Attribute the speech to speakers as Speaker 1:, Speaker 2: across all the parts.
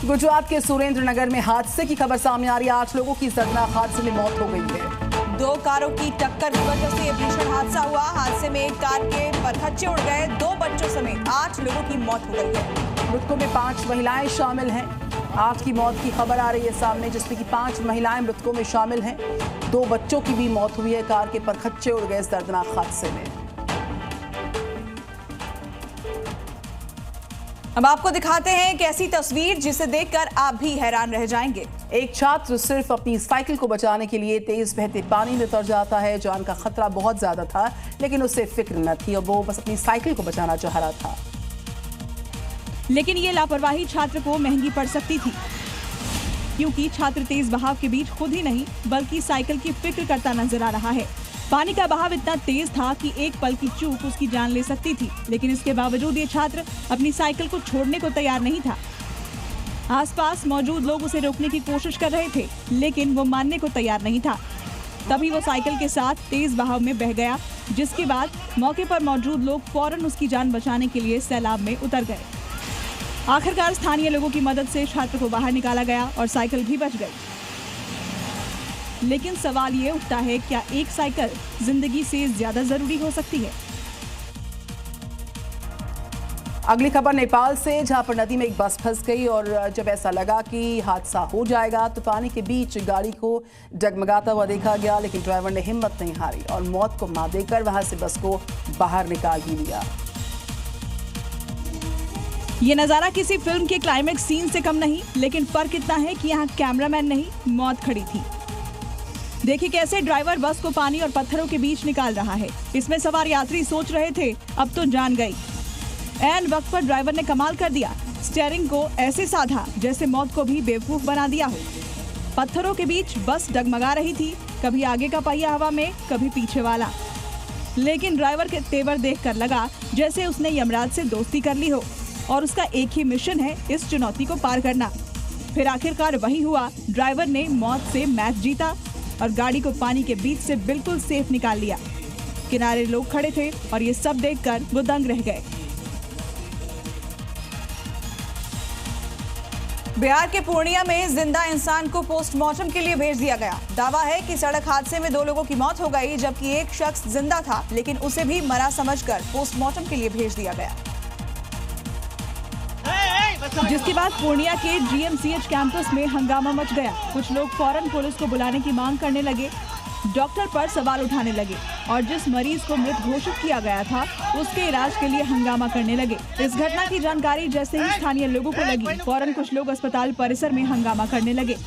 Speaker 1: गुजरात के सुरेंद्रनगर में हादसे की खबर सामने आ रही है। 8 लोगों की दर्दनाक हादसे में मौत हो गई है।
Speaker 2: 2 कारों की टक्कर की वजह से यह भीषण हादसा हुआ। हादसे में एक कार के परखच्चे उड़ गए। 2 बच्चों समेत 8 लोगों की मौत हो गई है।
Speaker 1: मृतकों में 5 महिलाएं शामिल हैं। 8 की मौत की खबर आ रही है सामने, जिसमें कि 5 महिलाएं मृतकों में शामिल हैं। 2 बच्चों की भी मौत हुई है। कार के परखच्चे उड़ गए इस दर्दनाक हादसे में।
Speaker 2: अब आपको दिखाते हैं एक ऐसी तस्वीर जिसे देखकर आप भी हैरान रह जाएंगे।
Speaker 1: एक छात्र सिर्फ अपनी साइकिल को बचाने के लिए तेज बहते पानी में उतर जाता है। जान का खतरा बहुत ज्यादा था, लेकिन उसे फिक्र न थी और वो बस अपनी साइकिल को बचाना चाह रहा था।
Speaker 3: लेकिन ये लापरवाही छात्र को महंगी पड़ सकती थी, क्योंकि छात्र तेज बहाव के बीच खुद ही नहीं बल्कि साइकिल की फिक्र करता नजर आ रहा है। पानी का बहाव इतना तेज था कि एक पल की चूक उसकी जान ले सकती थी, लेकिन इसके बावजूद ये छात्र अपनी साइकिल को छोड़ने को तैयार नहीं था। आसपास मौजूद लोग उसे रोकने की कोशिश कर रहे थे, लेकिन वो मानने को तैयार नहीं था। तभी वो साइकिल के साथ तेज बहाव में बह गया, जिसके बाद मौके पर मौजूद लोग फौरन उसकी जान बचाने के लिए सैलाब में उतर गए। आखिरकार स्थानीय लोगों की मदद से छात्र को बाहर निकाला गया और साइकिल भी बच गई। लेकिन सवाल ये उठता है, क्या एक साइकिल जिंदगी से ज्यादा जरूरी हो सकती है?
Speaker 1: अगली खबर नेपाल से, जहां पर नदी में एक बस फंस गई और जब ऐसा लगा कि हादसा हो जाएगा तो पानी के बीच गाड़ी को डगमगाता हुआ देखा गया, लेकिन ड्राइवर ने हिम्मत नहीं हारी और मौत को मात देकर वहां से बस को बाहर निकाल ही लिया।
Speaker 3: ये नजारा किसी फिल्म के क्लाइमेक्स सीन से कम नहीं, लेकिन फर्क इतना है कि यहाँ कैमरामैन नहीं, मौत खड़ी थी। देखिए कैसे ड्राइवर बस को पानी और पत्थरों के बीच निकाल रहा है। इसमें सवार यात्री सोच रहे थे अब तो जान गई। ऐन वक्त पर ड्राइवर ने कमाल कर दिया। स्टीयरिंग को ऐसे साधा जैसे मौत को भी बेवकूफ बना दिया हो। पत्थरों के बीच बस डगमगा रही थी, कभी आगे का पहिया हवा में, कभी पीछे वाला। लेकिन ड्राइवर के तेवर देखकर लगा जैसे उसने यमराज से दोस्ती कर ली हो और उसका एक ही मिशन है इस चुनौती को पार करना। फिर आखिरकार वही हुआ। ड्राइवर ने मौत से मैच जीता और गाड़ी को पानी के बीच से बिल्कुल सेफ निकाल लिया। किनारे लोग खड़े थे और ये सब देखकर वो दंग रह गए।
Speaker 2: बिहार के पूर्णिया में जिंदा इंसान को पोस्टमार्टम के लिए भेज दिया गया। दावा है कि सड़क हादसे में 2 लोगों की मौत हो गई, जबकि एक शख्स जिंदा था, लेकिन उसे भी मरा समझकर पोस्टमार्टम के लिए भेज दिया गया।
Speaker 3: जिसके बाद पूर्णिया के GMCH कैंपस में हंगामा मच गया। कुछ लोग फौरन पुलिस को बुलाने की मांग करने लगे, डॉक्टर पर सवाल उठाने लगे और जिस मरीज को मृत घोषित किया गया था उसके इलाज के लिए हंगामा करने लगे। इस घटना की जानकारी जैसे ही स्थानीय लोगों को लगी, फौरन कुछ लोग अस्पताल परिसर में हंगामा करने लगे,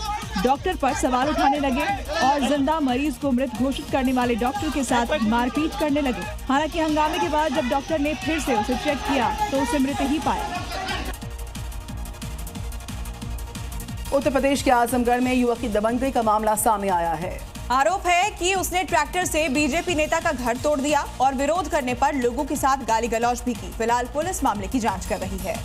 Speaker 3: डॉक्टर पर सवाल उठाने लगे और जिंदा मरीज को मृत घोषित करने वाले डॉक्टर के साथ मारपीट करने लगे। हालांकि हंगामे के बाद जब डॉक्टर ने फिर से उसे चेक किया तो उसे मृत ही पाया।
Speaker 1: उत्तर प्रदेश के आजमगढ़ में युवक की दबंगई का मामला सामने आया है।
Speaker 2: आरोप है कि उसने ट्रैक्टर से बीजेपी नेता का घर तोड़ दिया और विरोध करने पर लोगों के साथ गाली गलौज भी की। फिलहाल पुलिस मामले की जांच कर रही है।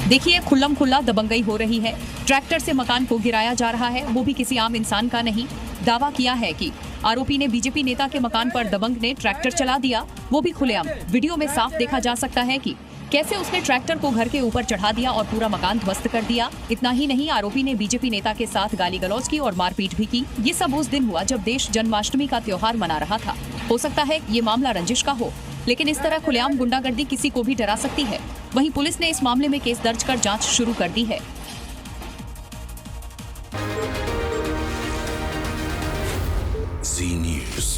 Speaker 4: देखिए खुल्लम खुल्ला दबंगई हो रही है। ट्रैक्टर से मकान को गिराया जा रहा है, वो भी किसी आम इंसान का नहीं। दावा किया है कि आरोपी ने बीजेपी नेता के मकान पर दबंग ने ट्रैक्टर चला दिया, वो भी खुलेआम। वीडियो में साफ देखा जा सकता है कि कैसे उसने ट्रैक्टर को घर के ऊपर चढ़ा दिया और पूरा मकान ध्वस्त कर दिया। इतना ही नहीं, आरोपी ने बीजेपी नेता के साथ गाली गलौज की और मारपीट भी की। ये सब उस दिन हुआ जब देश जन्माष्टमी का त्योहार मना रहा था। हो सकता है ये मामला रंजिश का हो, लेकिन इस तरह खुलेआम गुंडागर्दी किसी को भी डरा सकती है। वहीं पुलिस ने इस मामले में केस दर्ज कर जांच शुरू कर दी है।
Speaker 5: Zee News।